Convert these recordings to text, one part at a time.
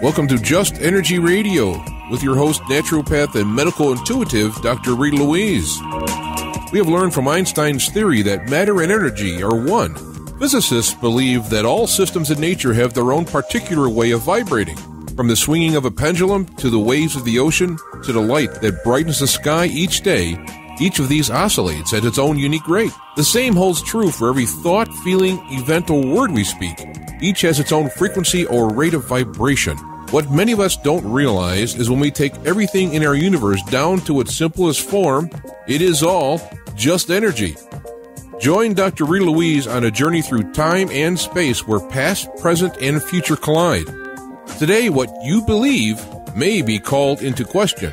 Welcome to Just Energy Radio with your host, naturopath and medical intuitive, Dr. Rita Louise. We have learned from Einstein's theory that matter and energy are one. Physicists believe that all systems in nature have their own particular way of vibrating. From the swinging of a pendulum to the waves of the ocean to the light that brightens the sky each day, each of these oscillates at its own unique rate. The same holds true for every thought, feeling, event, or word we speak. Each has its own frequency or rate of vibration. What many of us don't realize is when we take everything in our universe down to its simplest form, it is all just energy. Join Dr. Rita Louise on a journey through time and space where past, present, and future collide. Today, what you believe may be called into question.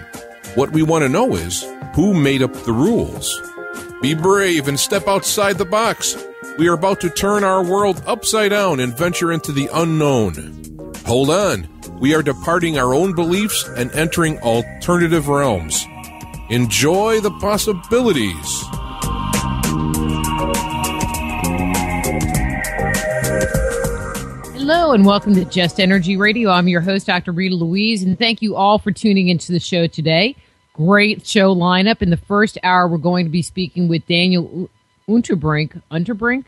What we want to know is, who made up the rules? Be brave and step outside the box. We are about to turn our world upside down and venture into the unknown. Hold on. We are departing our own beliefs and entering alternative realms. Enjoy the possibilities. Hello and welcome to Just Energy Radio. I'm your host, Dr. Rita Louise, and thank you all for tuning into the show today. Great show lineup. In the first hour, we're going to be speaking with Daniel Unterbrink?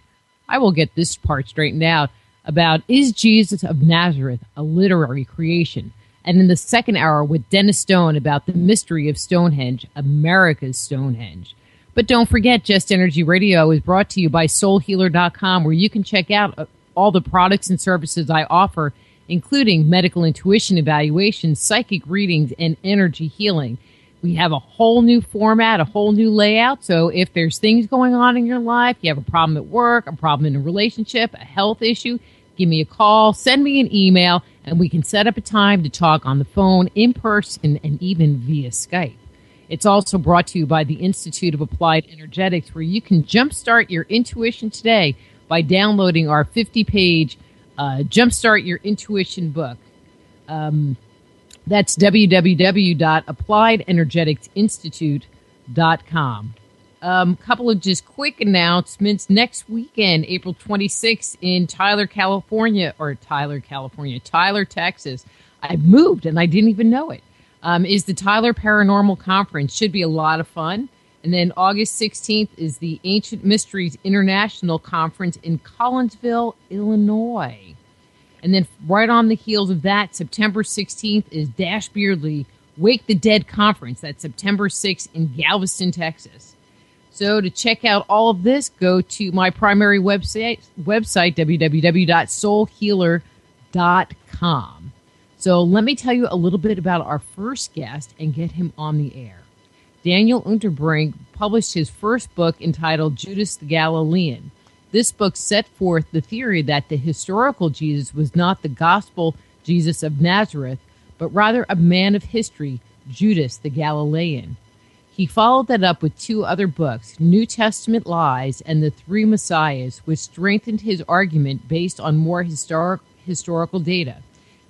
I will get this part straightened out, about Is Jesus of Nazareth a literary creation? And in the second hour with Dennis Stone about the mystery of Stonehenge, America's Stonehenge. But don't forget, Just Energy Radio is brought to you by soulhealer.com, where you can check out all the products and services I offer, including medical intuition evaluations, psychic readings, and energy healing. We have a whole new format, a whole new layout. So if there's things going on in your life, you have a problem at work, a problem in a relationship, a health issue, give me a call, send me an email, and we can set up a time to talk on the phone, in person, and even via Skype. It's also brought to you by the Institute of Applied Energetics, where you can jumpstart your intuition today by downloading our 50-page Jumpstart Your Intuition book. That's www.appliedenergeticsinstitute.com. Couple of just quick announcements. Next weekend, April 26th in Tyler, Texas. I moved and I didn't even know it. Is the Tyler Paranormal Conference. Should be a lot of fun. And then August 16th is the Ancient Mysteries International Conference in Collinsville, Illinois. And then right on the heels of that, September 16th is Dash Beardley Wake the Dead Conference. That's September 6th in Galveston, Texas. So to check out all of this, go to my primary website www.soulhealer.com. So let me tell you a little bit about our first guest and get him on the air. Daniel Unterbrink published his first book entitled Judas the Galilean. This book set forth the theory that the historical Jesus was not the gospel Jesus of Nazareth, but rather a man of history, Judas the Galilean. He followed that up with two other books, New Testament Lies and The Three Messiahs, which strengthened his argument based on more historical data.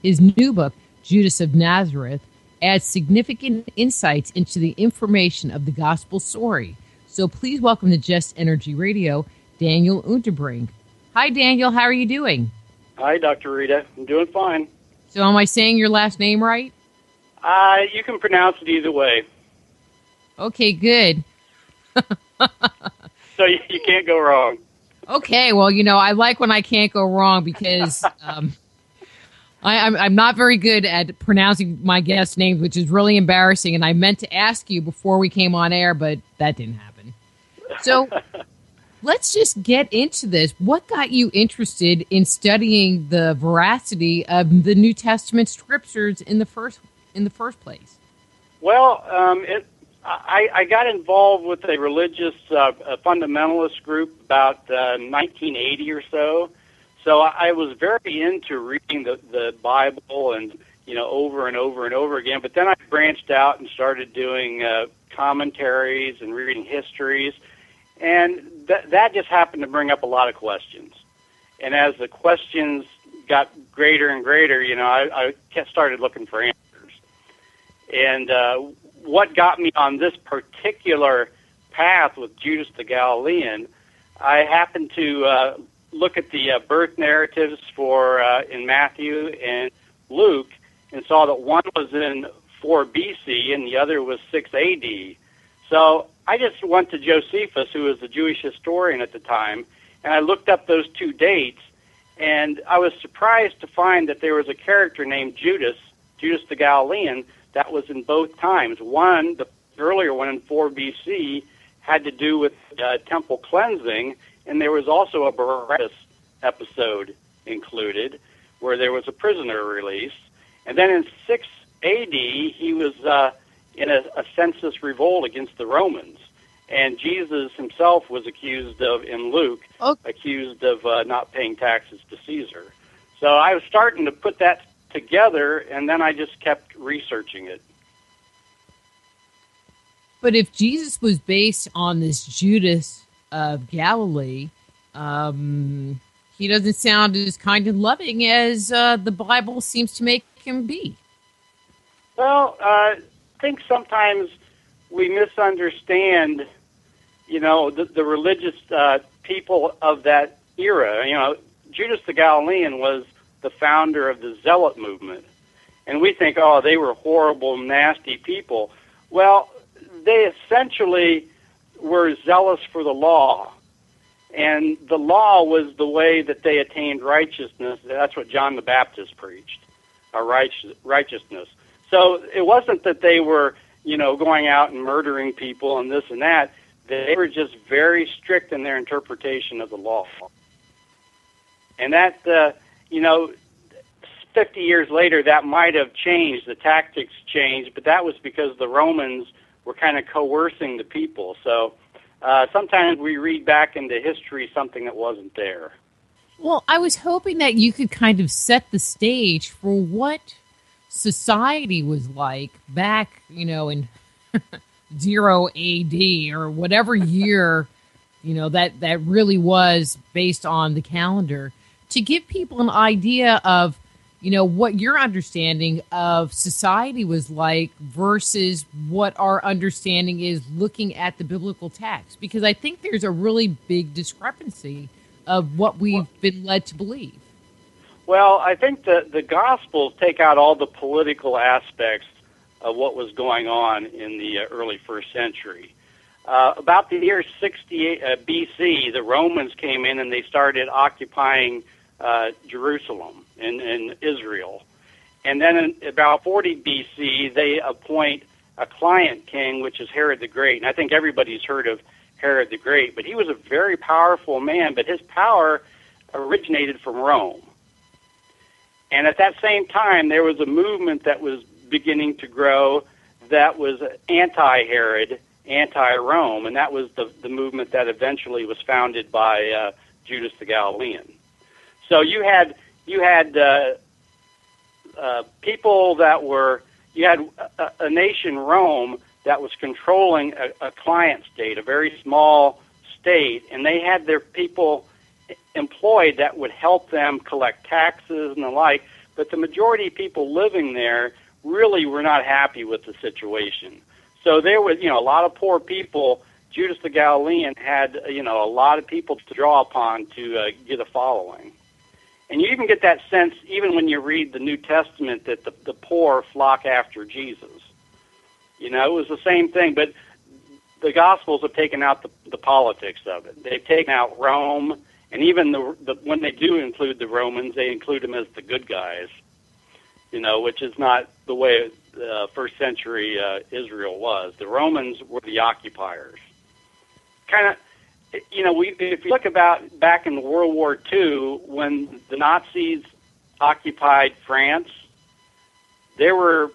His new book, Judas of Nazareth, adds significant insights into the information of the gospel story. So please welcome to Just Energy Radio, Daniel Unterbrink. Hi, Daniel. How are you doing? Hi, Dr. Rita. I'm doing fine. So am I saying your last name right? You can pronounce it either way. Okay, good. So you can't go wrong. Okay, well, I like when I can't go wrong because I'm not very good at pronouncing my guest names, which is really embarrassing. And I meant to ask you before we came on air, but that didn't happen. So let's just get into this. What got you interested in studying the veracity of the New Testament scriptures in the first place? Well, I got involved with a religious a fundamentalist group about 1980 or so. So I was very into reading the Bible and over and over and over again. But then I branched out and started doing commentaries and reading histories. And that just happened to bring up a lot of questions. And as the questions got greater and greater, I started looking for answers. And what got me on this particular path with Judas the Galilean, I happened to look at the birth narratives for in Matthew and Luke, and saw that one was in 4 BC and the other was 6 AD. So I just went to Josephus, who was the Jewish historian at the time, and I looked up those two dates, and I was surprised to find that there was a character named Judas the Galilean, that was in both times. One, the earlier one in 4 BC, had to do with temple cleansing, and there was also a Barabbas episode included where there was a prisoner released. And then in 6 AD, he was in a census revolt against the Romans. And Jesus himself was accused of, in Luke, accused of not paying taxes to Caesar. So I was starting to put that together, and then I just kept researching it. But if Jesus was based on this Judas of Galilee, he doesn't sound as kind and loving as the Bible seems to make him be. Well, I think sometimes we misunderstand, the religious people of that era. Judas the Galilean was the founder of the Zealot movement. And we think, they were horrible, nasty people. Well, they essentially were zealous for the law. And the law was the way that they attained righteousness. That's what John the Baptist preached, righteousness. So it wasn't that they were, going out and murdering people and this and that. They were just very strict in their interpretation of the law. And that, 50 years later, that might have changed. The tactics changed, but that was because the Romans were kind of coercing the people. So sometimes we read back into history something that wasn't there. Well, I was hoping that you could kind of set the stage for what society was like back, in 0 AD or whatever year, that really was based on the calendar, to give people an idea of, what your understanding of society was like versus what our understanding is looking at the biblical text. Because I think there's a really big discrepancy of what we've been led to believe. Well, I think the Gospels take out all the political aspects of what was going on in the early first century. About the year 60 BC, the Romans came in and they started occupying Jerusalem in Israel. And then in about 40 BC, they appoint a client king, which is Herod the Great. And I think everybody's heard of Herod the Great. But he was a very powerful man, but his power originated from Rome. And at that same time, there was a movement that was beginning to grow that was anti-Herod, anti-Rome, and that was the movement that eventually was founded by Judas the Galilean. So you had people that were, you had a nation, Rome, that was controlling a client state, a very small state, and they had their people employed that would help them collect taxes and the like, but the majority of people living there really were not happy with the situation. So there was, a lot of poor people. Judas the Galilean had, a lot of people to draw upon to get a following. And you even get that sense, even when you read the New Testament, that the poor flock after Jesus. It was the same thing, but the Gospels have taken out the politics of it. They've taken out Rome, and even when they do include the Romans, they include them as the good guys, which is not the way first century Israel was. The Romans were the occupiers. Kind of, if you look about back in World War II, when the Nazis occupied France, there were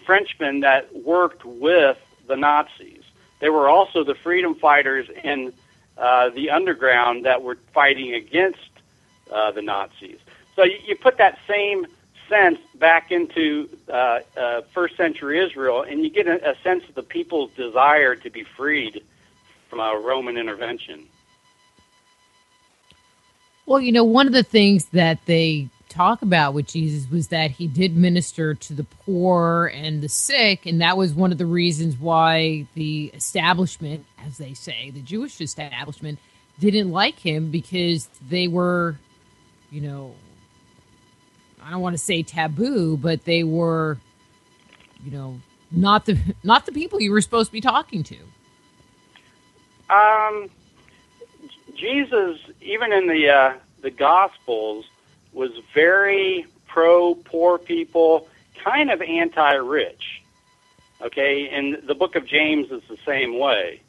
Frenchmen that worked with the Nazis. There were also the freedom fighters in the underground that were fighting against the Nazis. So you put that same sense back into first century Israel, and you get a sense of the people's desire to be freed from a Roman intervention. Well, one of the things that they talk about with Jesus was that he did minister to the poor and the sick, and that was one of the reasons why the establishment, as they say, the Jewish establishment, didn't like him, because they were, I don't want to say taboo, but they were, not the people you were supposed to be talking to. Jesus, even in the Gospels, was very pro-poor people, kind of anti-rich. Okay, and the book of James is the same way.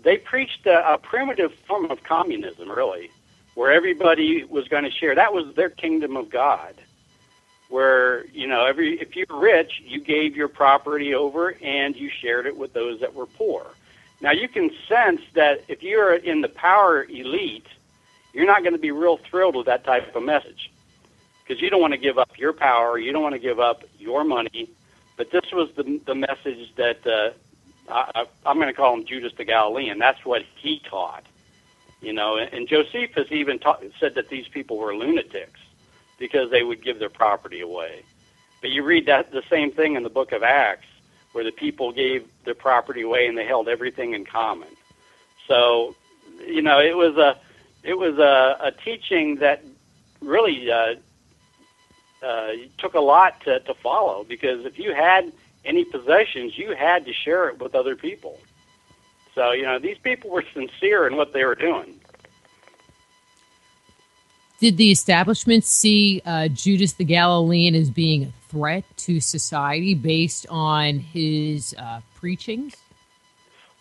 They preached a primitive form of communism, really, where everybody was going to share. That was their kingdom of God, where, if you were rich, you gave your property over and you shared it with those that were poor. Now, you can sense that if you're in the power elite, you're not going to be real thrilled with that type of message, because you don't want to give up your power, you don't want to give up your money. But this was the message that I'm going to call him Judas the Galilean. That's what he taught, And Josephus even said that these people were lunatics because they would give their property away. But you read the same thing in the book of Acts, where the people gave their property away and they held everything in common. So, it was a teaching that really took a lot to follow, because if you had any possessions, you had to share it with other people. So, these people were sincere in what they were doing. Did the establishment see Judas the Galilean as being a threat to society based on his preachings?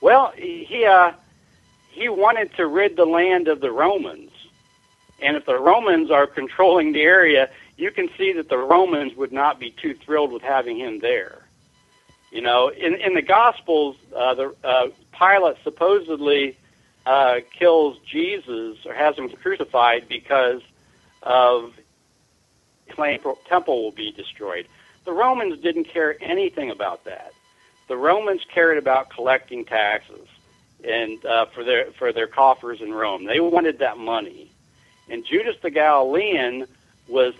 Well, he wanted to rid the land of the Romans. And if the Romans are controlling the area, you can see that the Romans would not be too thrilled with having him there. In the Gospels, Pilate supposedly kills Jesus or has him crucified because of claim the temple will be destroyed. The Romans didn't care anything about that. The Romans cared about collecting taxes and for their coffers in Rome. They wanted that money. And Judas the Galilean was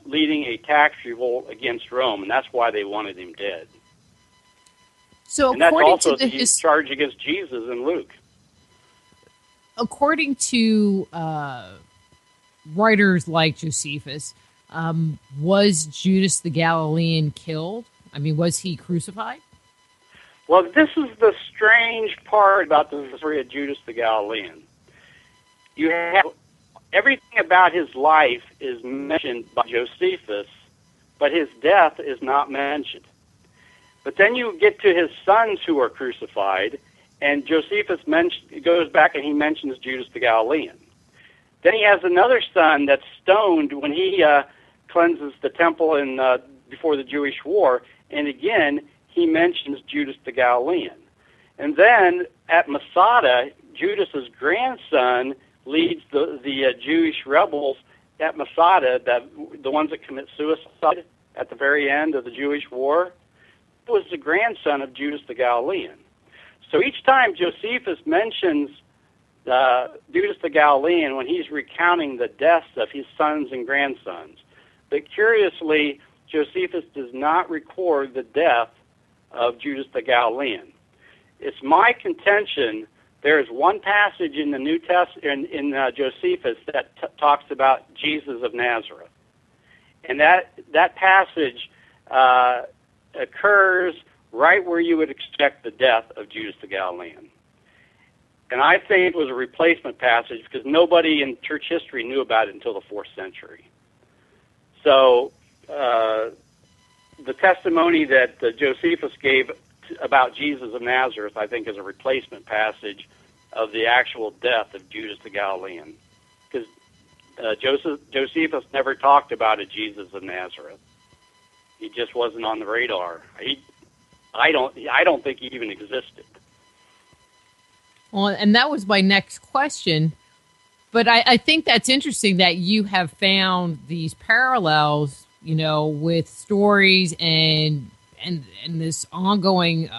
leading a tax revolt against Rome, and that's why they wanted him dead. So, and that's also the charge against Jesus in Luke. According to writers like Josephus, was Judas the Galilean killed? I mean, was he crucified? Well, this is the strange part about the story of Judas the Galilean. You have everything about his life is mentioned by Josephus, but his death is not mentioned. But then you get to his sons who are crucified, and Josephus goes back and he mentions Judas the Galilean. Then he has another son that's stoned when he cleanses the temple before the Jewish war, and again he mentions Judas the Galilean. And then at Masada, Judas's grandson leads the Jewish rebels at Masada, the ones that commit suicide at the very end of the Jewish war. It was the grandson of Judas the Galilean. So each time Josephus mentions Judas the Galilean, when he's recounting the deaths of his sons and grandsons, but curiously, Josephus does not record the death of Judas the Galilean. It's my contention there is one passage in the New Testament in Josephus that talks about Jesus of Nazareth, and that passage occurs right where you would expect the death of Judas the Galilean. And I think it was a replacement passage because nobody in church history knew about it until the 4th century. So the testimony that Josephus gave about Jesus of Nazareth, I think, is a replacement passage of the actual death of Judas the Galilean, because Josephus never talked about a Jesus of Nazareth. He just wasn't on the radar. I don't think he even existed. Well, and that was my next question. But I think that's interesting that you have found these parallels, with stories and this ongoing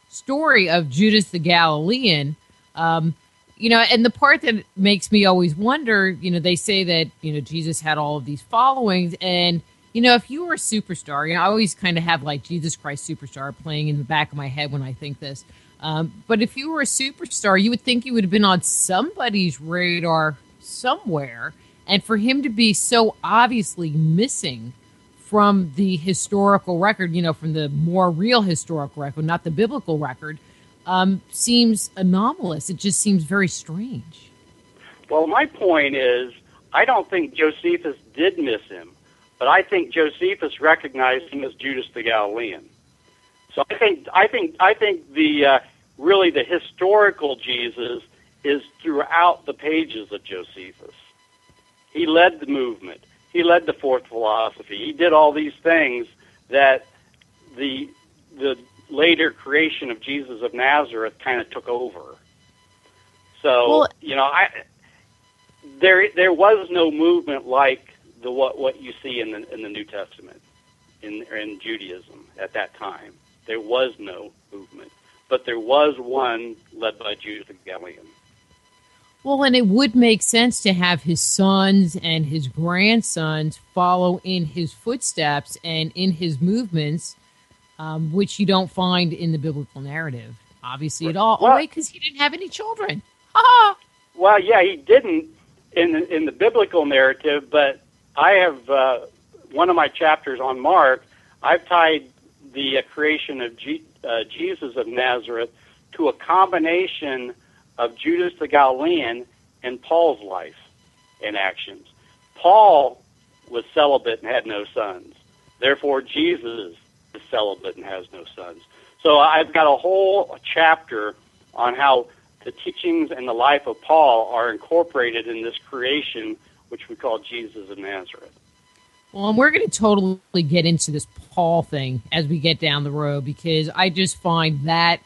story of Judas the Galilean. And the part that makes me always wonder, they say that, Jesus had all of these followings, and if you were a superstar, I always kind of have like Jesus Christ Superstar playing in the back of my head when I think this. But if you were a superstar, you would think you would have been on somebody's radar somewhere. And for him to be so obviously missing from the historical record, from the more real historical record, not the biblical record, seems anomalous. It just seems very strange. Well, my point is, I don't think Josephus did miss him, but I think Josephus recognized him as Judas the Galilean. So I think the really the historical Jesus is throughout the pages of Josephus. He led the movement. He led the fourth philosophy. He did all these things that the later creation of Jesus of Nazareth kind of took over. So, there was no movement like what you see in the New Testament in Judaism at that time. There was no movement, but there was one led by Judas the Galilean. Well, and it would make sense to have his sons and his grandsons follow in his footsteps and in his movements, which you don't find in the biblical narrative, obviously, at all. Well, because he didn't have any children. Ha! Well, yeah, he didn't in the biblical narrative, but I have one of my chapters on Mark. I've tied the creation of Jesus of Nazareth to a combination of Judas the Galilean and Paul's life and actions. Paul was celibate and had no sons. Therefore, Jesus is celibate and has no sons. So I've got a whole chapter on how the teachings and the life of Paul are incorporated in this creation, which we call Jesus of Nazareth. Well, and we're going to totally get into this Paul thing as we get down the road, because I just find that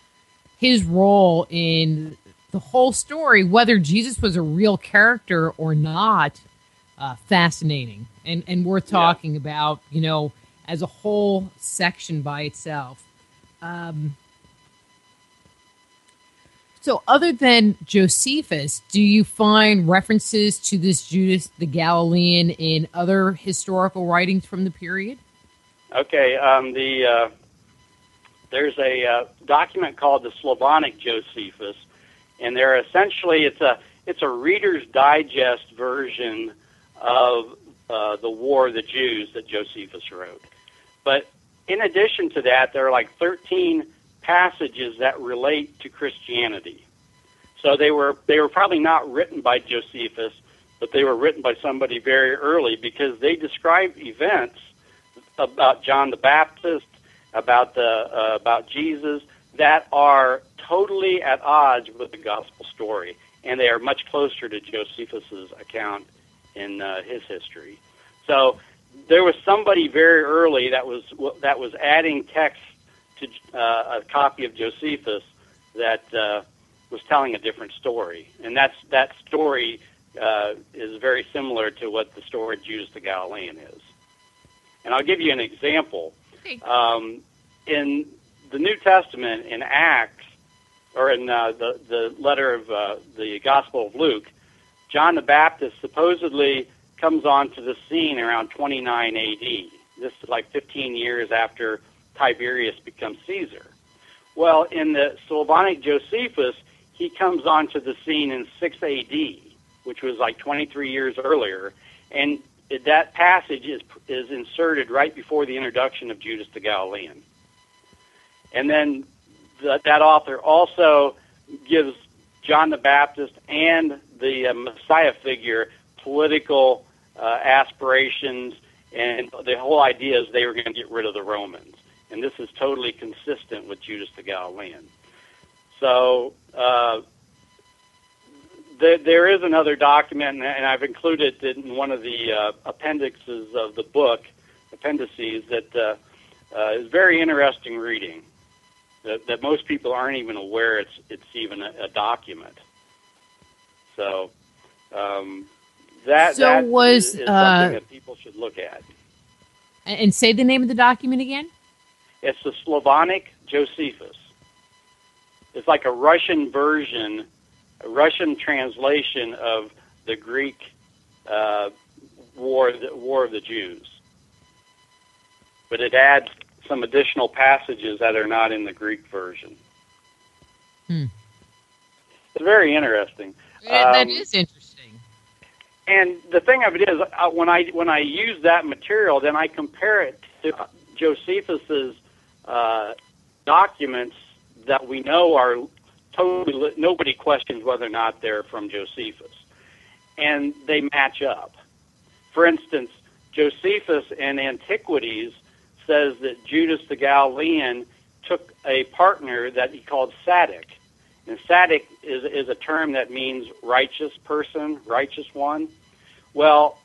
his role in the whole story, whether Jesus was a real character or not, fascinating and worth talking about, as a whole section by itself. So other than Josephus, do you find references to this Judas the Galilean in other historical writings from the period? Okay, there's a document called the Slavonic Josephus, and they're essentially it's a Reader's Digest version of the War of the Jews that Josephus wrote. But in addition to that, there are like 13 passages that relate to Christianity. So they were probably not written by Josephus, but they were written by somebody very early, because they describe events about John the Baptist, about Jesus, that are totally at odds with the gospel story, and they are much closer to Josephus's account in his history. So there was somebody very early that was adding text to a copy of Josephus that was telling a different story, and that story is very similar to what the story of Judas the Galilean is. And I'll give you an example. In the New Testament, in Acts, or in the letter of the Gospel of Luke, John the Baptist supposedly comes onto the scene around 29 A.D. This is like 15 years after Tiberius becomes Caesar. Well, in the Slavonic Josephus, he comes onto the scene in 6 A.D., which was like 23 years earlier, and that passage is inserted right before the introduction of Judas the Galilean. And then that author also gives John the Baptist and the Messiah figure political aspirations, and the whole idea is they were going to get rid of the Romans. And this is totally consistent with Judas the Galilean. So there is another document, and I've included it in one of the appendices of the book, appendices, that is very interesting reading, that most people aren't even aware it's even a document. So that is something that people should look at. And say the name of the document again? It's the Slavonic Josephus. It's like a Russian version, a Russian translation of the Greek War of the Jews. But it adds some additional passages that are not in the Greek version. It's very interesting. That is interesting. And the thing of it is, when I use that material, then I compare it to Josephus's documents that we know are totally, nobody questions whether or not they're from Josephus, and they match up. For instance, Josephus in Antiquities says that Judas the Galilean took a partner that he called Sadik. And Sadik is a term that means righteous person, righteous one. Well,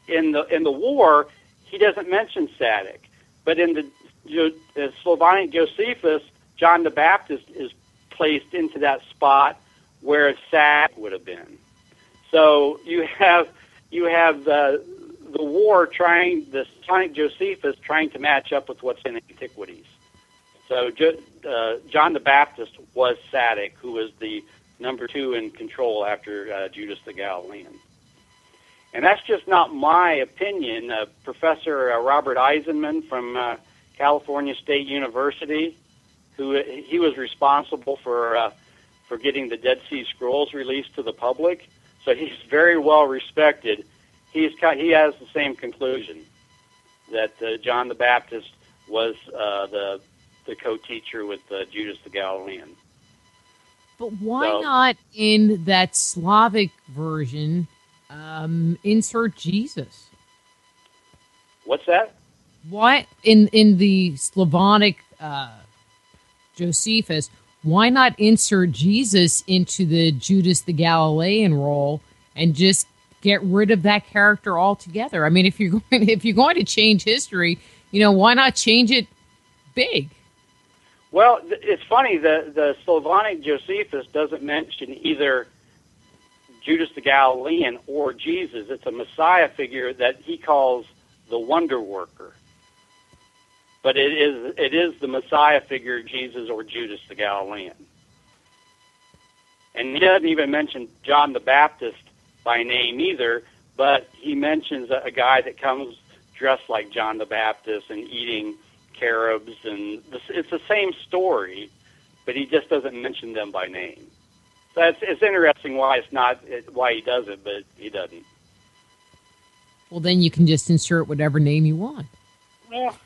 in the war, he doesn't mention Sadik, but in the Slavonic Josephus, John the Baptist is placed into that spot where Sadik would have been. So you have the war the Slavonic Josephus trying to match up with what's in Antiquities. So John the Baptist was Sadik, who was the number 2 in control after Judas the Galilean. And that's just not my opinion. Professor Robert Eisenman from California State University, he was responsible for getting the Dead Sea Scrolls released to the public, so he's very well respected. He has the same conclusion, that John the Baptist was the co-teacher with Judas the Galilean. But why not in that Slavic version insert Jesus? What's that? Why in the Slavonic Josephus, why not insert Jesus into the Judas the Galilean role and just get rid of that character altogether? I mean, if you're going to change history, why not change it big? Well, it's funny, the Slavonic Josephus doesn't mention either Judas the Galilean or Jesus. It's a Messiah figure that he calls the wonder worker. But it is the Messiah figure, Jesus or Judas the Galilean. And he doesn't even mention John the Baptist by name either, but he mentions a guy that comes dressed like John the Baptist and eating carobs, and it's the same story, but he just doesn't mention them by name. So it's interesting why he does it, but he doesn't. Well, then you can just insert whatever name you want. Well,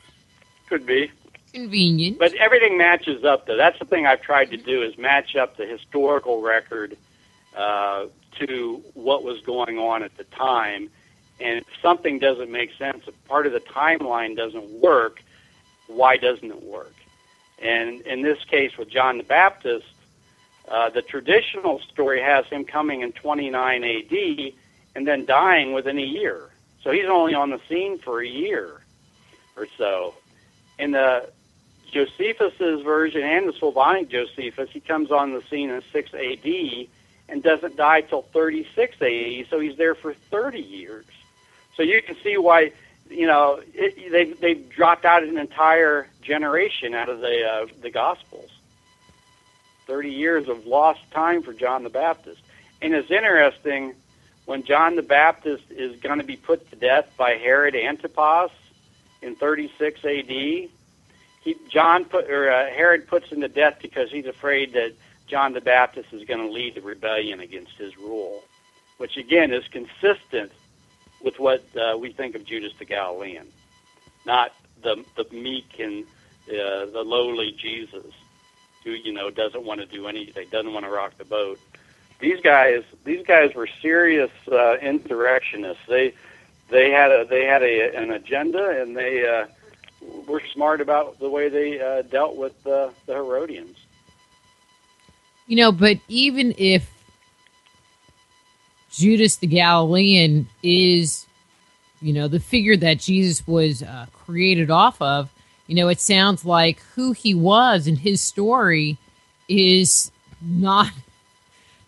could be convenient, but everything matches up. Though that's the thing I've tried to do, is match up the historical record to what was going on at the time. And if something doesn't make sense, if part of the timeline doesn't work, why doesn't it work? And in this case with John the Baptist, the traditional story has him coming in 29 AD and then dying within a year. So he's only on the scene for a year or so. In the Josephus's version and the Slavonic Josephus, he comes on the scene in 6 AD and doesn't die till 36 AD, so he's there for 30 years. So you can see why, they've dropped out an entire generation out of the Gospels. 30 years of lost time for John the Baptist. And it's interesting, when John the Baptist is going to be put to death by Herod Antipas in 36 AD, Herod puts him to death because he's afraid that John the Baptist is going to lead the rebellion against his rule, which again is consistent with what we think of Judas the Galilean, not the meek and the lowly Jesus, who doesn't want to do anything, doesn't want to rock the boat. These guys were serious insurrectionists. They had an agenda, and they were smart about the way they dealt with the Herodians. But even if Judas the Galilean is, the figure that Jesus was created off of, it sounds like who he was and his story is not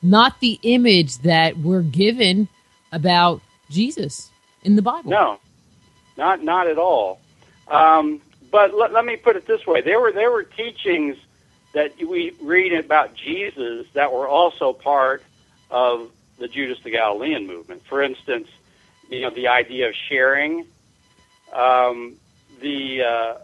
the image that we're given about Jesus in the Bible. No, not at all. But let me put it this way: there were teachings that we read about Jesus that were also part of the Judas the Galilean movement. For instance, the idea of sharing, the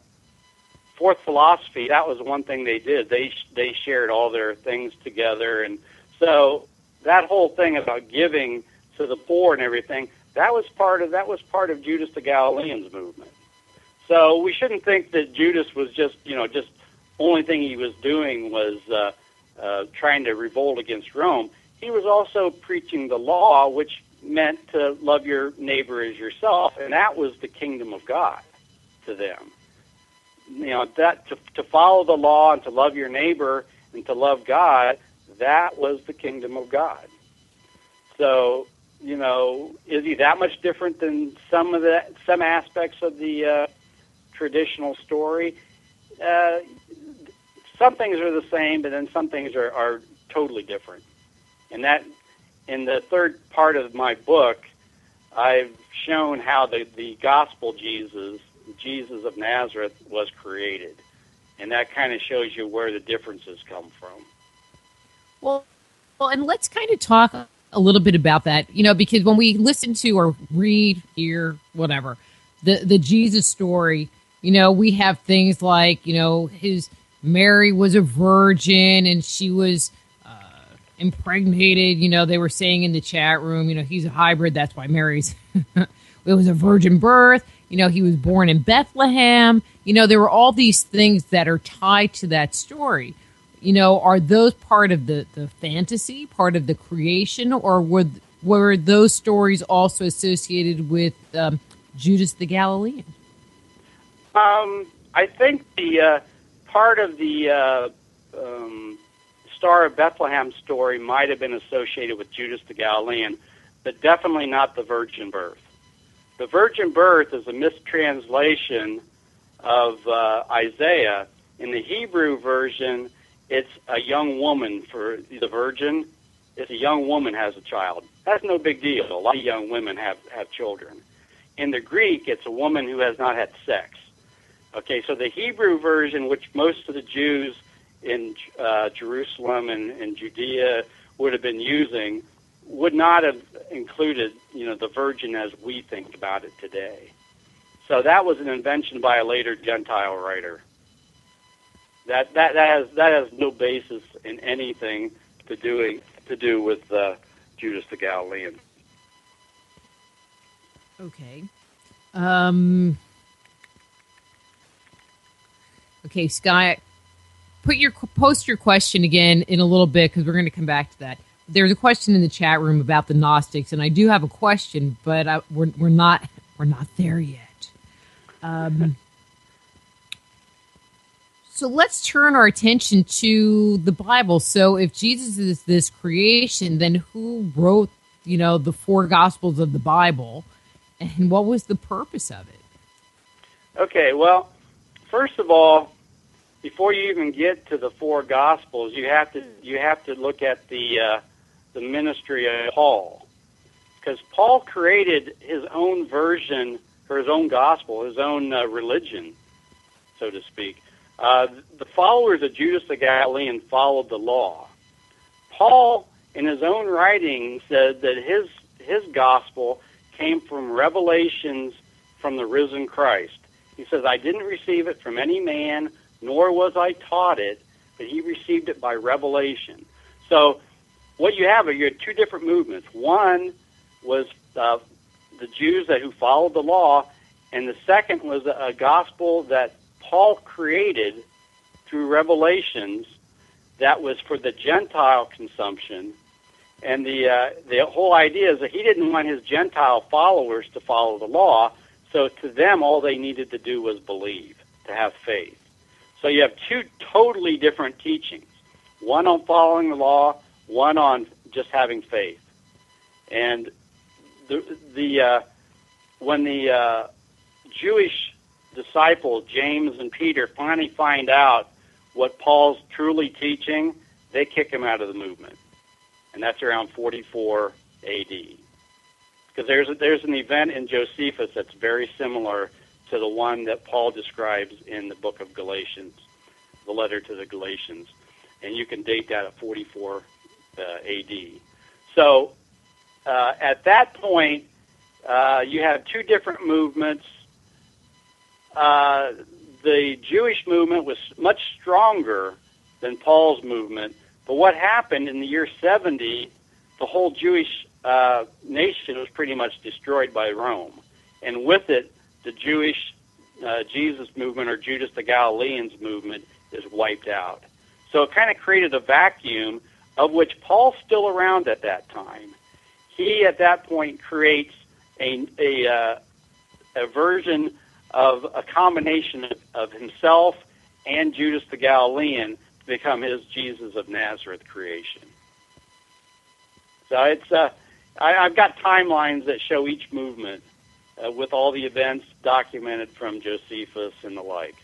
fourth philosophy. That was one thing they did. They shared all their things together, and so that whole thing about giving to the poor and everything, that was part of Judas the Galilean's movement. So we shouldn't think that Judas was just only thing he was doing was trying to revolt against Rome. He was also preaching the law, which meant to love your neighbor as yourself, and that was the kingdom of God to them. That to follow the law and to love your neighbor and to love God, that was the kingdom of God. So, is he that much different than some aspects of the traditional story? Some things are the same, but then some things are totally different. And that, in the third part of my book, I've shown how the gospel Jesus of Nazareth, was created. And that kind of shows you where the differences come from. Well, and let's kind of talk a little bit about that, because when we listen to or read, hear, whatever, the Jesus story, we have things like, his Mary was a virgin and she was impregnated. They were saying in the chat room, he's a hybrid. That's why Mary's, it was a virgin birth. He was born in Bethlehem. There were all these things that are tied to that story. Are those part of the fantasy, part of the creation, or were those stories also associated with Judas the Galilean? I think the part of the Star of Bethlehem story might have been associated with Judas the Galilean, but definitely not the virgin birth. The virgin birth is a mistranslation of Isaiah. In the Hebrew version, it's a young woman for the virgin. It's a young woman has a child. That's no big deal. A lot of young women have children. In the Greek, it's a woman who has not had sex. Okay, so the Hebrew version, which most of the Jews in Jerusalem and Judea would have been using, would not have included, the virgin as we think about it today. So that was an invention by a later Gentile writer. That has no basis in anything to do with Judas the Galilean. Okay. Okay, Sky, post your question again in a little bit because we're going to come back to that. There's a question in the chat room about the Gnostics, and I do have a question, but we're not there yet. So let's turn our attention to the Bible. So if Jesus is this creation, then who wrote, the four Gospels of the Bible, and what was the purpose of it? Okay, well, first of all, before you even get to the four Gospels, you have to look at the ministry of Paul, because Paul created his own version for his own gospel, his own religion, so to speak. The followers of Judas the Galilean followed the law. Paul, in his own writing, said that his gospel came from revelations from the risen Christ. He says, I didn't receive it from any man, nor was I taught it, but he received it by revelation. So what you had two different movements. One was the Jews who followed the law, and the second was a gospel that Paul created through revelations that was for the Gentile consumption. And the whole idea is that he didn't want his Gentile followers to follow the law, so to them all they needed to do was believe, to have faith. So you have two totally different teachings, one on following the law, one on just having faith. And when the Jewish disciples, James and Peter, finally find out what Paul's truly teaching, they kick him out of the movement. And that's around 44 A.D. Because there's an event in Josephus that's very similar to the one that Paul describes in the book of Galatians, the letter to the Galatians. And you can date that at 44 A.D. So at that point, you have two different movements. The Jewish movement was much stronger than Paul's movement. But what happened in the year 70, the whole Jewish nation was pretty much destroyed by Rome. And with it, the Jewish Jesus movement, or Judas the Galilean's movement, is wiped out. So it kind of created a vacuum, of which Paul's still around at that time. He, at that point, creates a version of a combination of himself and Judas the Galilean to become his Jesus of Nazareth creation. So it's I've got timelines that show each movement with all the events documented from Josephus and the like.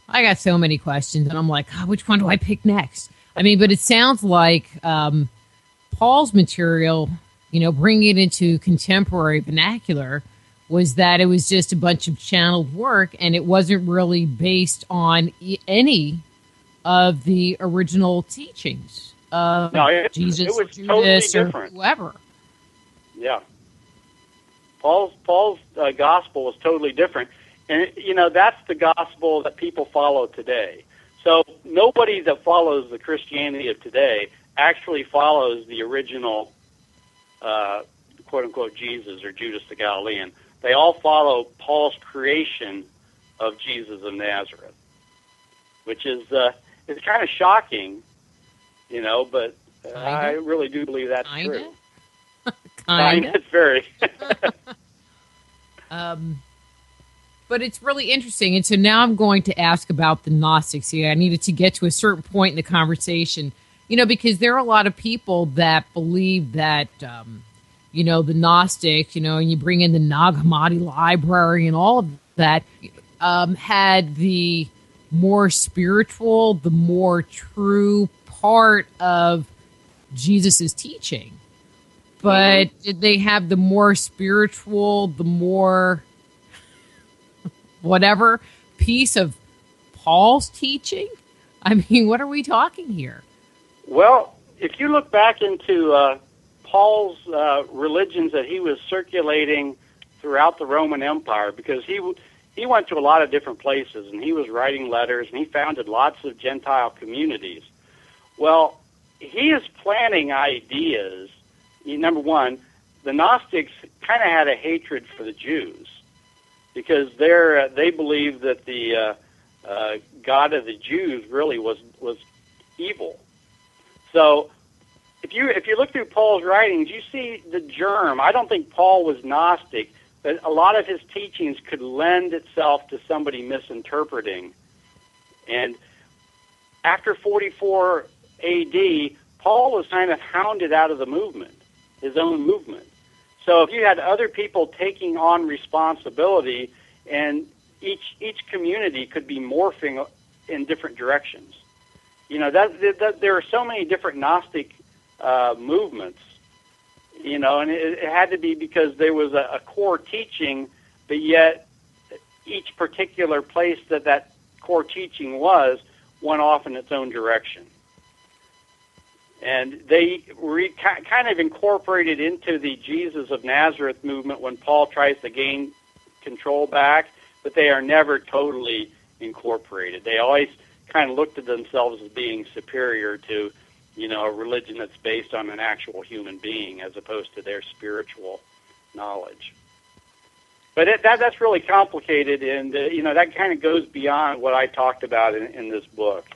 I got so many questions, and I'm like, oh, which one do I pick next? I mean, but it sounds like Paul's material, bringing it into contemporary vernacular, was that it was just a bunch of channeled work, and it wasn't really based on any of the original teachings of Jesus, it was Judas, totally different. Or whoever. Yeah. Paul's gospel was totally different. And, that's the gospel that people follow today. So nobody that follows the Christianity of today actually follows the original, quote-unquote, Jesus or Judas the Galilean. They all follow Paul's creation of Jesus of Nazareth, which is it's kind of shocking, but I really do believe that's true. Kinda. It's very. But it's really interesting. And so now I'm going to ask about the Gnostics here. I needed to get to a certain point in the conversation, because there are a lot of people that believe that, the Gnostics, and you bring in the Nag Hammadi library and all of that, had the more spiritual, the more true part of Jesus's teaching. But did they have the more spiritual, the more whatever piece of Paul's teaching? I mean, what are we talking here? Well, if you look back into Paul's religions that he was circulating throughout the Roman Empire, because he went to a lot of different places, and he was writing letters, and he founded lots of Gentile communities. Well, he is planting ideas. Number one, the Gnostics kind of had a hatred for the Jews, because they believed that the God of the Jews really was evil. So if you look through Paul's writings, you see the germ. I don't think Paul was Gnostic, but a lot of his teachings could lend itself to somebody misinterpreting. And after 44 A.D., Paul was kind of hounded out of the movement, his own movement. So if you had other people taking on responsibility, and each community could be morphing in different directions. There are so many different Gnostic movements, and it had to be because there was a core teaching, but yet each particular place that core teaching went off in its own direction. And they kind of incorporated into the Jesus of Nazareth movement when Paul tries to gain control back, but they are never totally incorporated. They always kind of looked at themselves as being superior to, a religion that's based on an actual human being as opposed to their spiritual knowledge. But that's really complicated, and that kind of goes beyond what I talked about in this book.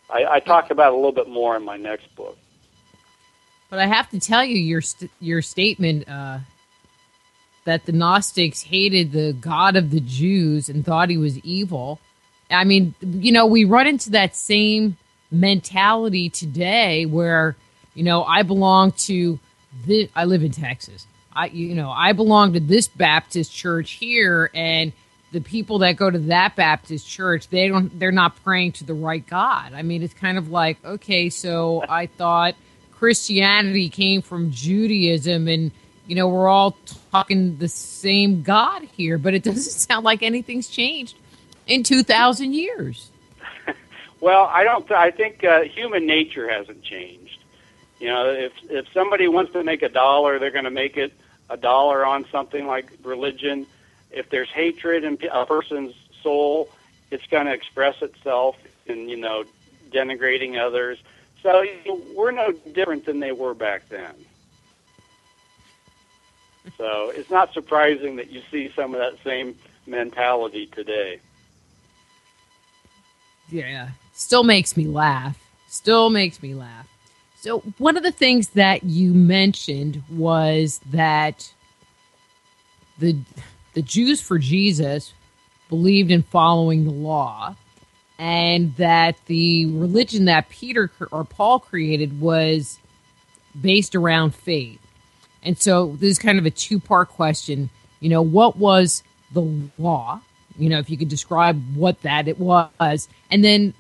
I talk about it a little bit more in my next book. But I have to tell you, your statement that the Gnostics hated the God of the Jews and thought he was evil. I mean, we run into that same mentality today where, I belong to this. I live in Texas. I belong to this Baptist church here, and the people that go to that Baptist church, they're not praying to the right God. I mean, it's kind of like, okay, so I thought Christianity came from Judaism, and we're all talking the same God here, but it doesn't sound like anything's changed in 2,000 years. Well, I think human nature hasn't changed. If somebody wants to make $1, they're going to make it $1 on something like religion. If there's hatred in a person's soul, it's going to express itself in, denigrating others. So we're no different than they were back then. So it's not surprising that you see some of that same mentality today. Yeah, still makes me laugh. Still makes me laugh. So one of the things that you mentioned was that the Jews for Jesus believed in following the law, and that the religion that Peter or Paul created was based around faith. And so this is kind of a two-part question. What was the law? If you could describe what that it was, and then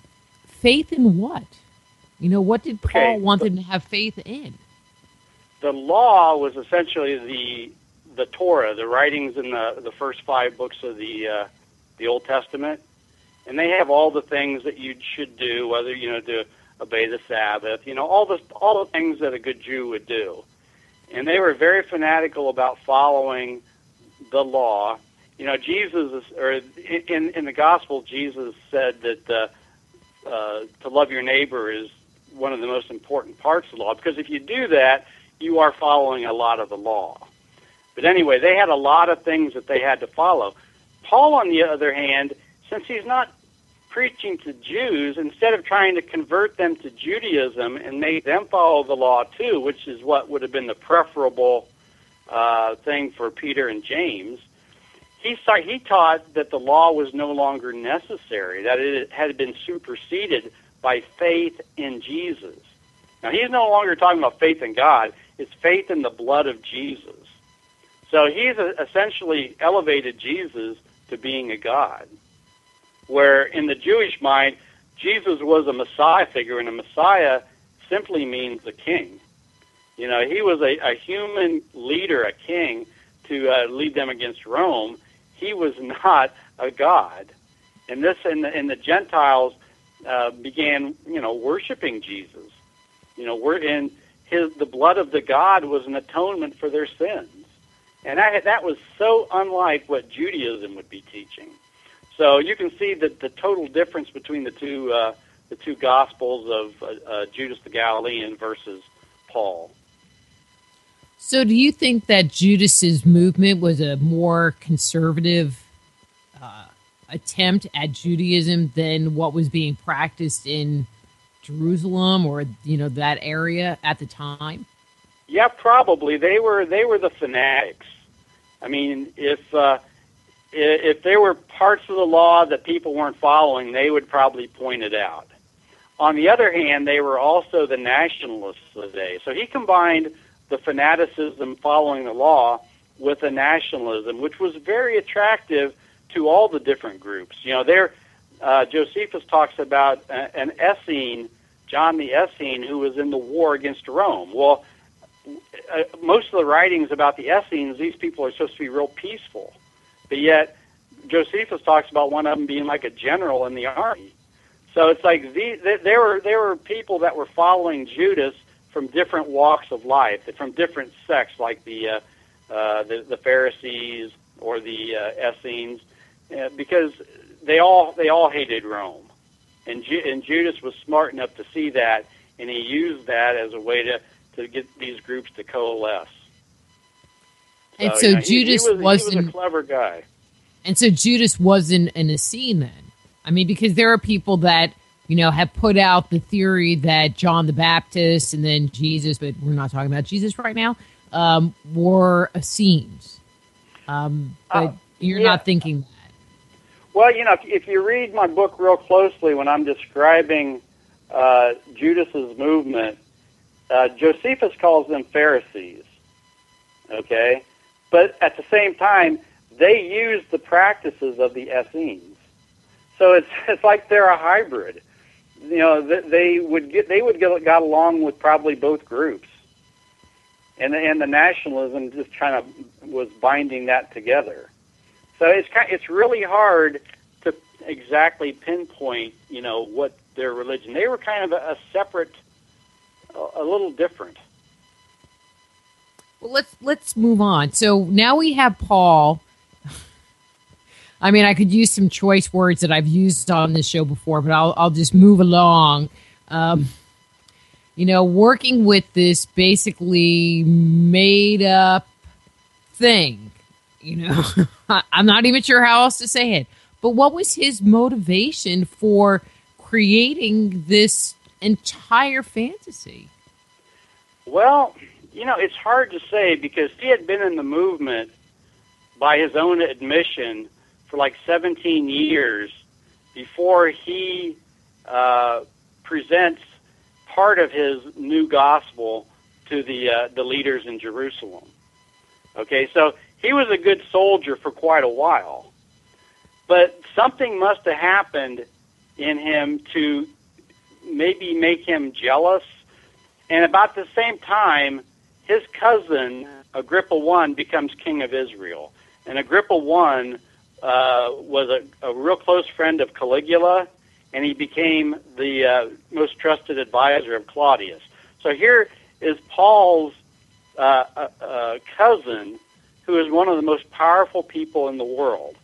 faith in what? What did Paul want them to have faith in? The law was essentially the Torah, the writings in the first 5 books of the Old Testament, and they have all the things that you should do, whether to obey the Sabbath, all the things that a good Jew would do, and they were very fanatical about following the law. Jesus, in the gospel, Jesus said that to love your neighbor is one of the most important parts of the law, because if you do that, you are following a lot of the law. But anyway, they had a lot of things that they had to follow. Paul, on the other hand, since he's not preaching to Jews, instead of trying to convert them to Judaism and make them follow the law too, which is what would have been the preferable thing for Peter and James, he taught that the law was no longer necessary, that it had been superseded by faith in Jesus. Now, he's no longer talking about faith in God. It's faith in the blood of Jesus. So he's essentially elevated Jesus to being a God, where in the Jewish mind, Jesus was a Messiah figure, and a Messiah simply means a king. He was a human leader, a king, to lead them against Rome. He was not a God. And the Gentiles began, worshiping Jesus. The blood of the God was an atonement for their sins. And that was so unlike what Judaism would be teaching. So you can see that the total difference between the two Gospels of Judas the Galilean versus Paul. So do you think that Judas's movement was a more conservative attempt at Judaism than what was being practiced in Jerusalem or that area at the time? Yeah, probably. They were the fanatics. I mean, if there were parts of the law that people weren't following, they would probably point it out. On the other hand, they were also the nationalists of the day. So he combined the fanaticism following the law with the nationalism, which was very attractive to all the different groups. Josephus talks about an Essene, John the Essene, who was in the war against Rome. Well, most of the writings about the Essenes, these people are supposed to be real peaceful, but yet Josephus talks about one of them being like a general in the army. So it's like there were people that were following Judas from different walks of life, from different sects, like the Pharisees or the Essenes, because they all hated Rome, and Judas was smart enough to see that, and he used that as a way to get these groups to coalesce. And so Judas he was a clever guy. And so Judas wasn't an Essene then. I mean, because there are people that, have put out the theory that John the Baptist and then Jesus, but we're not talking about Jesus right now, were Essenes. But you're not thinking that. Well, if you read my book real closely when I'm describing Judas's movement, Josephus calls them Pharisees, okay? But at the same time, they use the practices of the Essenes. So it's like they're a hybrid. They would got along with probably both groups, and the nationalism just kind of was binding that together. So it's really hard to exactly pinpoint what their religion. They were kind of a separate, a little different. Well, let's move on. So now we have Paul. I mean, I could use some choice words that I've used on this show before, but I'll just move along. Working with this basically made up thing. I'm not even sure how else to say it. But what was his motivation for creating this entire fantasy? Well, it's hard to say because he had been in the movement, by his own admission, for like 17 years before he presents part of his new gospel to the leaders in Jerusalem. Okay, so he was a good soldier for quite a while, but something must have happened in him to maybe make him jealous. And about the same time, his cousin, Agrippa I, becomes king of Israel. And Agrippa I was a real close friend of Caligula, and he became the most trusted advisor of Claudius. So here is Paul's cousin, who is one of the most powerful people in the world.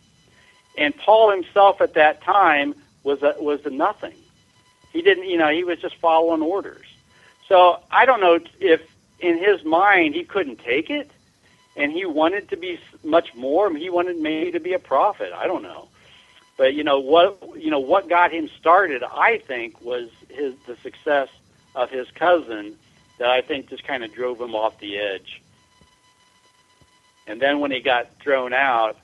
And Paul himself at that time was a nothing. He didn't, he was just following orders. So I don't know if in his mind he couldn't take it, and he wanted to be much more. He wanted maybe to be a prophet. I don't know. But what got him started, I think, was the success of his cousin that I think just kind of drove him off the edge. And then when he got thrown out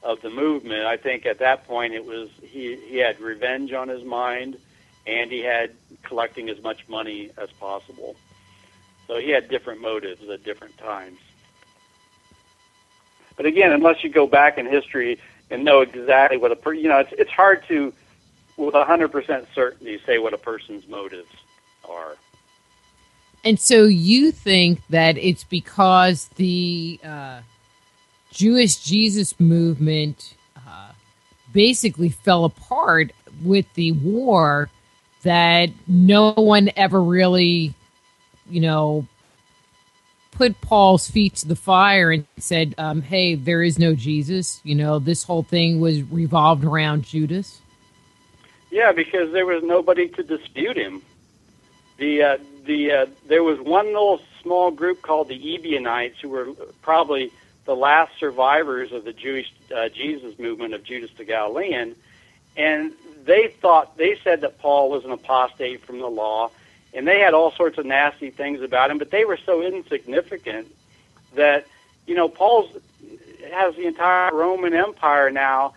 of the movement, I think at that point it was he had revenge on his mind, and he had collecting as much money as possible. So he had different motives at different times. But again, unless you go back in history and know exactly what it's hard to, with 100% certainty, say what a person's motives are. And so you think that it's because the Jewish Jesus movement basically fell apart with the war that no one ever really, put Paul's feet to the fire and said, hey, there is no Jesus. This whole thing was revolved around Judas. Yeah, because there was nobody to dispute him. There was one little small group called the Ebionites, who were probably the last survivors of the Jewish Jesus movement of Judas the Galilean, and they said that Paul was an apostate from the law, and they had all sorts of nasty things about him, but they were so insignificant that, Paul has the entire Roman Empire now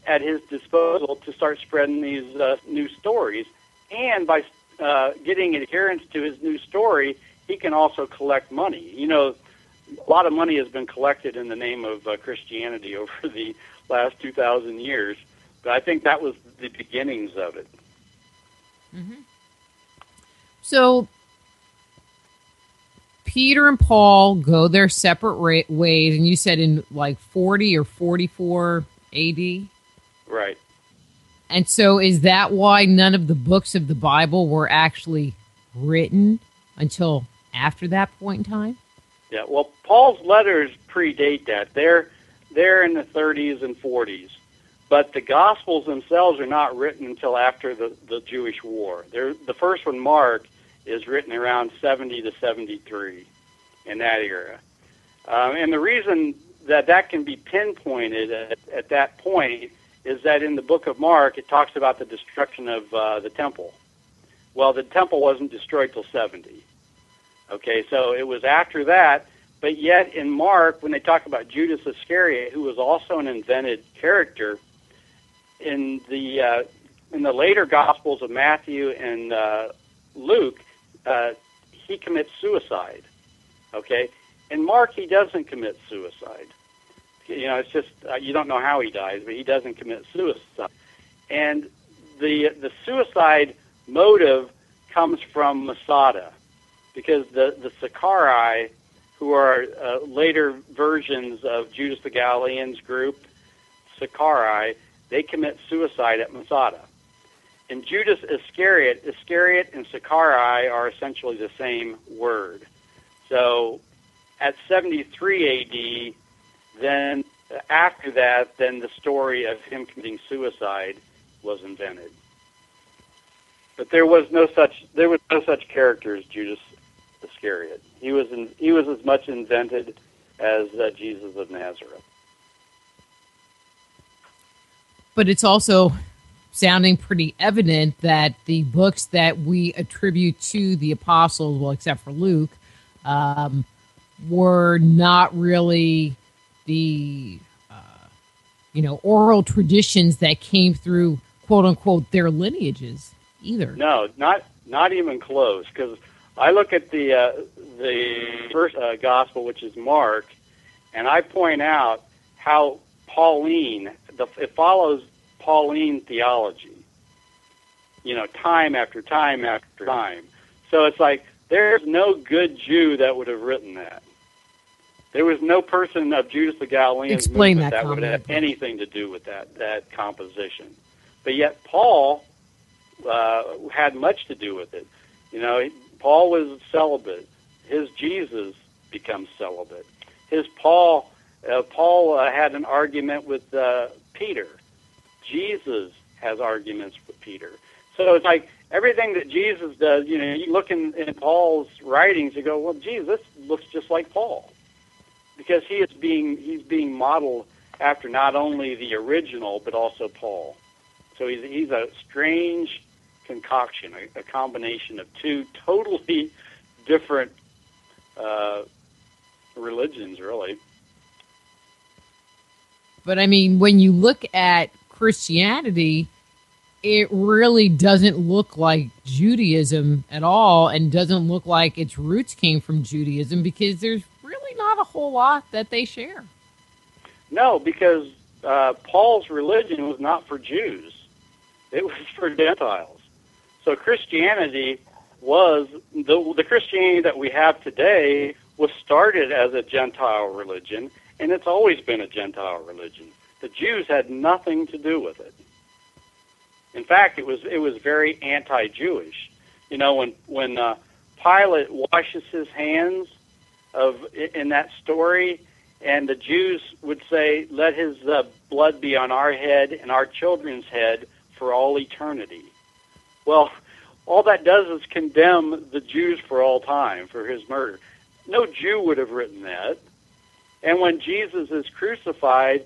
at his disposal to start spreading these new stories. And by getting adherence to his new story, he can also collect money. A lot of money has been collected in the name of Christianity over the last 2,000 years, but I think that was the beginnings of it. Mm-hmm. So Peter and Paul go their separate ways, and you said in like 40 or 44 AD? Right. And so is that why none of the books of the Bible were actually written until after that point in time? Yeah, well, Paul's letters predate that. They're in the 30s and 40s. But the Gospels themselves are not written until after the Jewish War. The first one, Mark, is written around 70 to 73 in that era. And the reason that can be pinpointed at that point is that in the book of Mark, it talks about the destruction of the temple. Well, the temple wasn't destroyed till 70. Okay, so it was after that, but yet in Mark, when they talk about Judas Iscariot, who was also an invented character, in the later Gospels of Matthew and Luke, he commits suicide. Okay, in Mark, he doesn't commit suicide. It's just you don't know how he dies, but he doesn't commit suicide. And the suicide motive comes from Masada, because the Sicarii, who are later versions of Judas the Galilean's group, Sicarii, they commit suicide at Masada. And Judas Iscariot and Sicarii are essentially the same word. So at 73 AD, then after that, then the story of him committing suicide was invented. But there was no such character as Judas Iscariot. He was as much invented as Jesus of Nazareth. But it's also sounding pretty evident that the books that we attribute to the apostles, well, except for Luke, were not really the oral traditions that came through, quote unquote, their lineages either. No, not even close. Because I look at the first gospel, which is Mark, and I point out how Pauline, it follows Pauline theology, time after time after time. So it's like there's no good Jew that would have written that. There was no person of Judas the Galilean's movement that would have anything to do with that composition. But yet Paul had much to do with it. Paul was celibate. His Jesus becomes celibate. Paul had an argument with Peter. Jesus has arguments with Peter. So it's like everything that Jesus does, you look in Paul's writings, you go, well, geez, this looks just like Paul. Because he's being modeled after not only the original, but also Paul. So he's a strange concoction, a combination of two totally different religions, really. But, I mean, when you look at Christianity, it really doesn't look like Judaism at all, and doesn't look like its roots came from Judaism, because there's really not a whole lot that they share. No, because Paul's religion was not for Jews. It was for Gentiles. So Christianity was, the Christianity that we have today was started as a Gentile religion, and it's always been a Gentile religion. The Jews had nothing to do with it. In fact, it was very anti-Jewish. When Pilate washes his hands in that story, and the Jews would say, "Let his blood be on our head and our children's head for all eternity." Well, all that does is condemn the Jews for all time for his murder. No Jew would have written that. And when Jesus is crucified,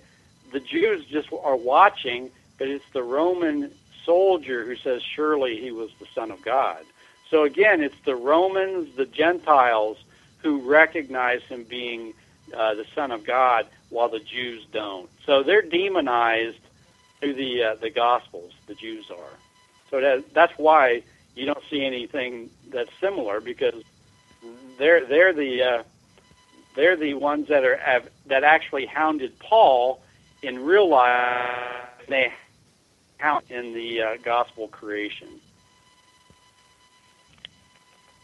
the Jews just are watching, but it's the Roman soldier who says, surely he was the Son of God. So again, it's the Romans, the Gentiles, who recognize him being the Son of God, while the Jews don't. So they're demonized through the Gospels, the Jews are. So that's why you don't see anything that's similar, because they're the ones that actually hounded Paul in real life. They hound in the gospel creation.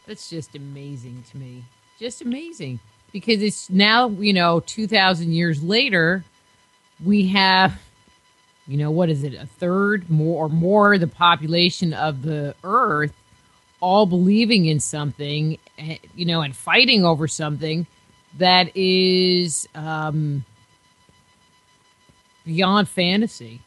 That's just amazing to me. Just amazing. Because it's now, 2,000 years later, we have, what is it, a third more the population of the earth all believing in something, and fighting over something that is beyond fantasy.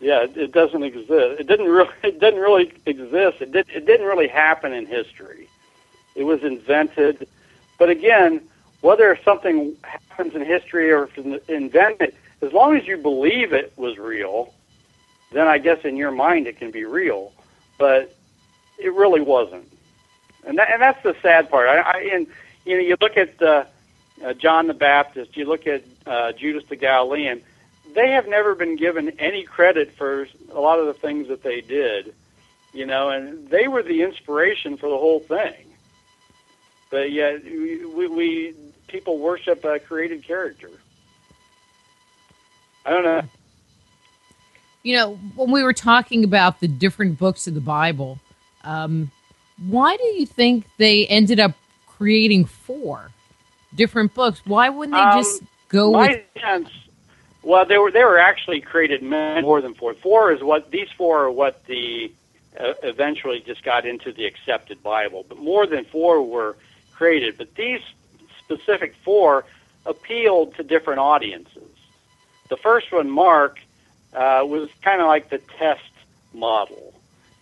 Yeah, it doesn't exist. It didn't really exist. It didn't really happen in history. It was invented. But again, whether something happens in history or if it's invented, as long as you believe it was real, then I guess in your mind it can be real. But it really wasn't. And that's the sad part. You look at John the Baptist, you look at Judas the Galilean. They have never been given any credit for a lot of the things that they did, and they were the inspiration for the whole thing. But yet, we people worship a created character. I don't know. When we were talking about the different books of the Bible, why do you think they ended up creating 4 different books? Why wouldn't they just go with... Well, they were actually created more than 4. These 4 are what the eventually just got into the accepted Bible. But more than 4 were created. But these specific 4 appealed to different audiences. The first one, Mark, was kind of like the test model.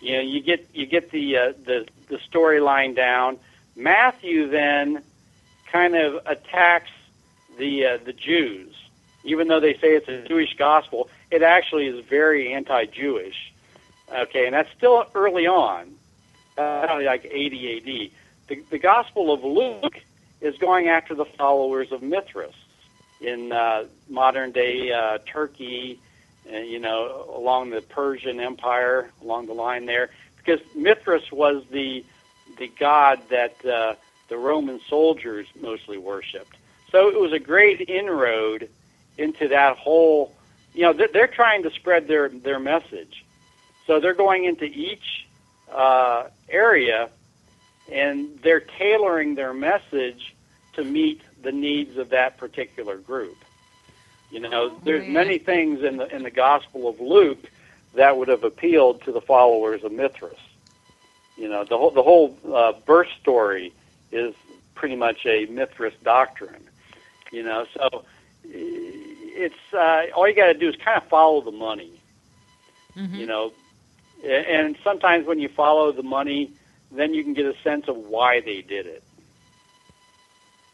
You get the storyline down. Matthew then kind of attacks the Jews. Even though they say it's a Jewish gospel, it actually is very anti-Jewish. Okay, and that's still early on, like 80 AD. The Gospel of Luke is going after the followers of Mithras in modern-day Turkey, along the Persian Empire, along the line there, because Mithras was the god that the Roman soldiers mostly worshipped. So it was a great inroad into that whole, they're trying to spread their message. So they're going into each area, and they're tailoring their message to meet the needs of that particular group. There's many things in the Gospel of Luke that would have appealed to the followers of Mithras. The whole birth story is pretty much a Mithras doctrine. So it's all you got to do is kind of follow the money. Mm-hmm. And sometimes when you follow the money, then you can get a sense of why they did it.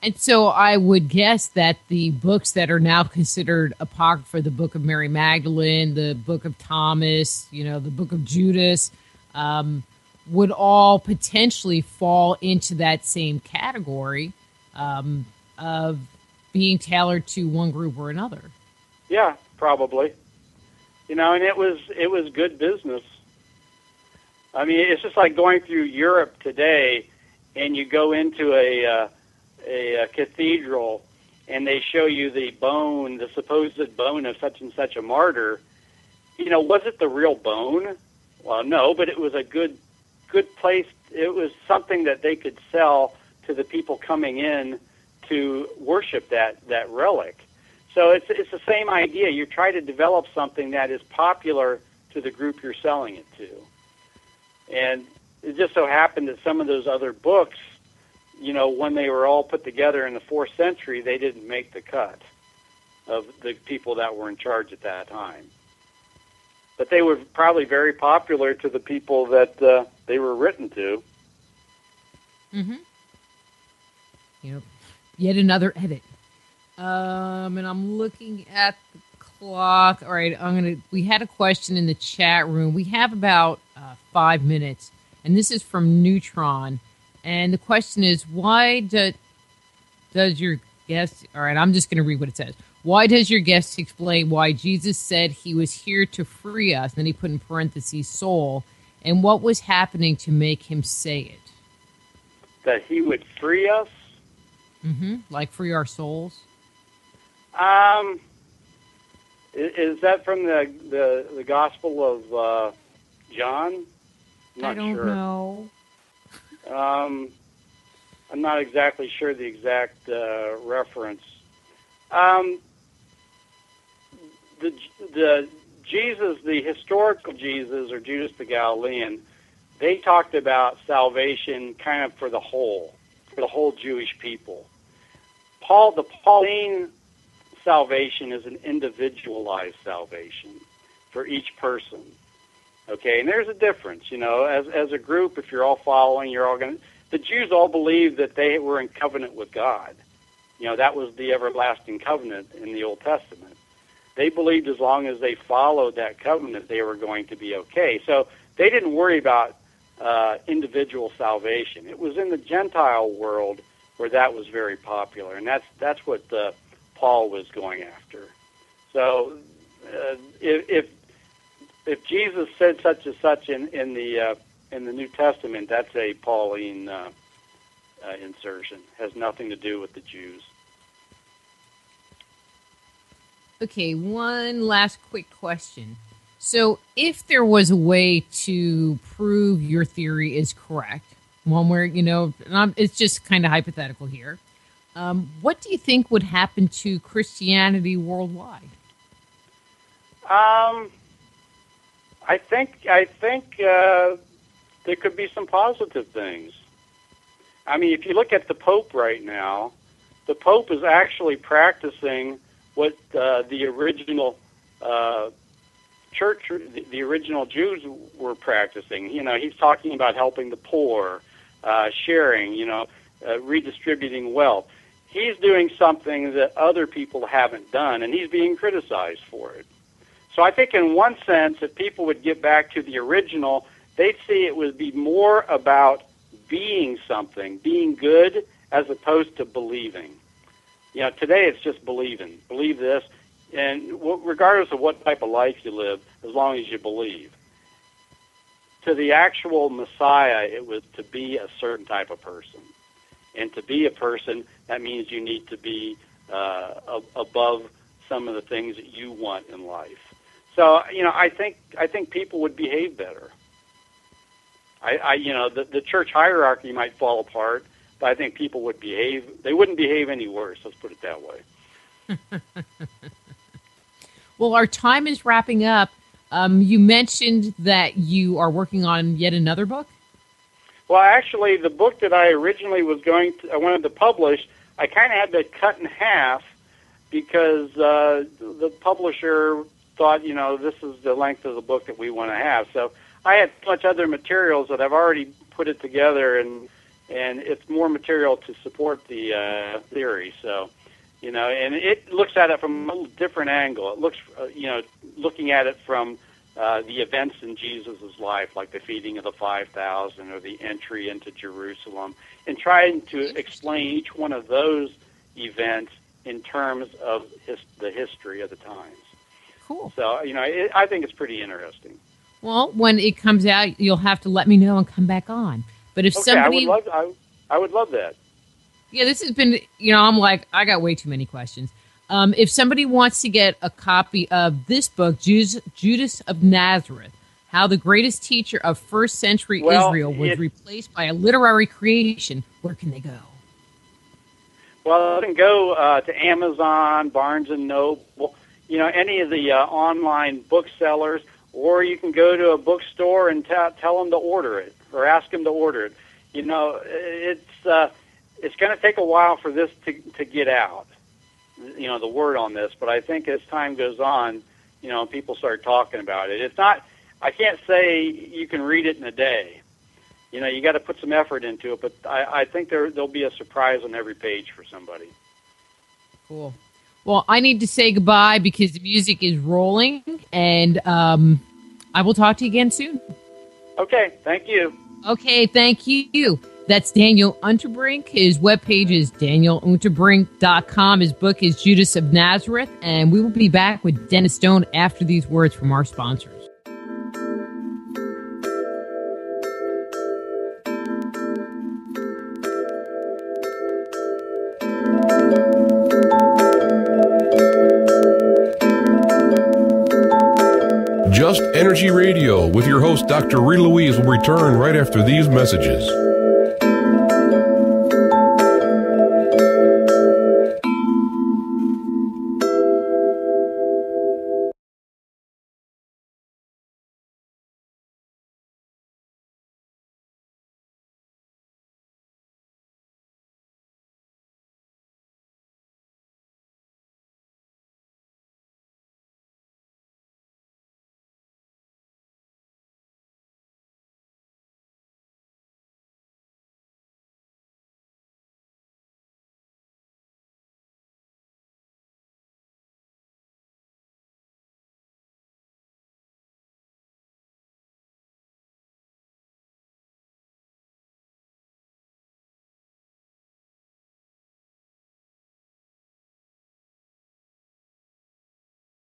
And so I would guess that the books that are now considered apocrypha, the Book of Mary Magdalene, the Book of Thomas, the Book of Judas, would all potentially fall into that same category of being tailored to one group or another. Yeah, probably. And it was good business. I mean, it's just like going through Europe today, and you go into a cathedral, and they show you the supposed bone of such and such a martyr. Was it the real bone? Well, no, but it was a good place. It was something that they could sell to the people coming in to worship that relic. So it's the same idea. You try to develop something that is popular to the group you're selling it to. And it just so happened that some of those other books, when they were all put together in the 4th century, they didn't make the cut of the people that were in charge at that time. But they were probably very popular to the people that they were written to. Mm-hmm. Yet another edit. And I'm looking at the clock. All right, we had a question in the chat room. We have about 5 minutes, and this is from Neutron. And the question is, why does your guest... All right, I'm just going to read what it says. Why does your guest explain why Jesus said he was here to free us? And then he put in parentheses, soul. And what was happening to make him say it? That he would free us? Mm-hmm. Like free our souls? Is that from the Gospel of John? I don't know. I'm not exactly sure the exact reference. The Jesus, the historical Jesus, or Judas the Galilean, they talked about salvation kind of for the whole Jewish people. The Pauline salvation is an individualized salvation for each person. Okay, and there's a difference, as a group, if you're all following, you're all going to... The Jews all believed that they were in covenant with God. That was the everlasting covenant in the Old Testament. They believed as long as they followed that covenant, they were going to be okay. So they didn't worry about individual salvation. It was in the Gentile world where that was very popular, and that's what Paul was going after. So if Jesus said such and such in the New Testament, that's a Pauline insertion. Has nothing to do with the Jews. Okay, one last quick question. So if there was a way to prove your theory is correct, one where, it's just kind of hypothetical here, what do you think would happen to Christianity worldwide? I think there could be some positive things. I mean, if you look at the Pope right now, the Pope is actually practicing what the original church, the original Jews were practicing. He's talking about helping the poor, sharing, redistributing wealth. he's doing something that other people haven't done, and he's being criticized for it. So I think in one sense, if people would get back to the original, they'd see it would be more about being something, being good, as opposed to believing. Today it's just believing. Believe this, and regardless of what type of life you live, as long as you believe. To the actual Messiah, it was to be a certain type of person. And to be a person, that means you need to be above some of the things that you want in life. So, I think people would behave better. The church hierarchy might fall apart, but I think people would behave. They wouldn't behave any worse. Let's put it that way. Well, our time is wrapping up. You mentioned that you are working on yet another book. Well, actually, the book that I originally I wanted to publish, I kind of had to cut in half because the publisher thought, this is the length of the book that we want to have. So I had much other materials that I've already put it together, and it's more material to support the theory. So, and it looks at it from a different angle. It looks, looking at it from the events in Jesus' life, like the feeding of the 5,000 or the entry into Jerusalem, and trying to explain each one of those events in terms of the history of the times. Cool. So, I think it's pretty interesting. Well, when it comes out, you'll have to let me know and come back on. But if somebody... I would love that. Yeah, this has been, I'm like, I got way too many questions. If somebody wants to get a copy of this book, Judas of Nazareth, how the greatest teacher of first century Israel was replaced by a literary creation, where can they go? Well, they can go to Amazon, Barnes & Noble, any of the online booksellers, or you can go to a bookstore and tell them to order it or ask them to order it. It's going to take a while for this to get out, the word on this. But I think as time goes on, people start talking about it. It's not. I can't say you can read it in a day. You got to put some effort into it. But I think there'll be a surprise on every page for somebody. Cool. Well, I need to say goodbye because the music is rolling, and I will talk to you again soon. Okay. Thank you. Okay. Thank you. That's Daniel Unterbrink. His webpage is danielunterbrink.com. His book is Judas of Nazareth. And we will be back with Dennis Stone after these words from our sponsors. Just Energy Radio with your host, Dr. Rita Louise, will return right after these messages.